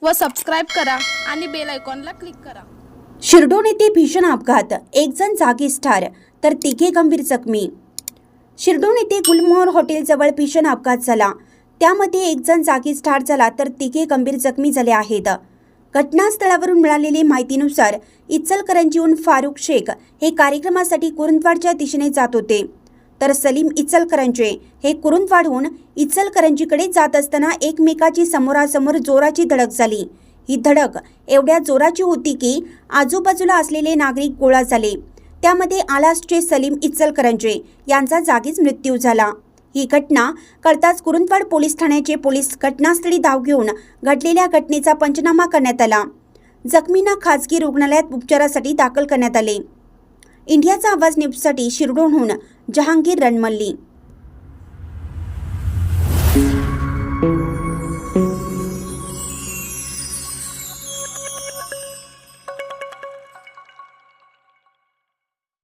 व सबस्क्राईब करा आणि बेल आयकॉनला क्लिक करा। शिरडोन येथे भीषण अपघात, एक जण जागीच ठार तर तिघे गंभीर जखमी। शिरडोन येथे गुलमोहर हॉटेलजवळ भीषण अपघात झाला। त्यामध्ये एक जण जागीच ठार झाला तर तिघे गंभीर जखमी झाले आहेत। घटनास्थळावरून मिळालेल्या माहितीनुसार इचलकरंजीहून फारुख शेख हे कार्यक्रमासाठी कुरुंदवाडच्या दिशेने जात होते, तर सलीम इचलकरंजी हे कुरुंदवाडहून इचलकरंजीकडे जात असताना एकमेकाची समोरासमोर जोराची धडक झाली। ही धडक एवढ्या जोराची होती की आजूबाजूला असलेले नागरिक गोळा झाले। त्यामध्ये आलासचे सलीम इचलकरंजी यांचा जागीच मृत्यू झाला। ही घटना कळताच कुरुंदवाड पोलीस ठाण्याचे पोलीस घटनास्थळी धाव घेऊन घडलेल्या घटनेचा पंचनामा करण्यात आला। जखमींना खासगी रुग्णालयात उपचारासाठी दाखल करण्यात आले। इंडियाचा आवाज न्यूजसाठी शिरडोनहून जहांगीर रणमल्ली।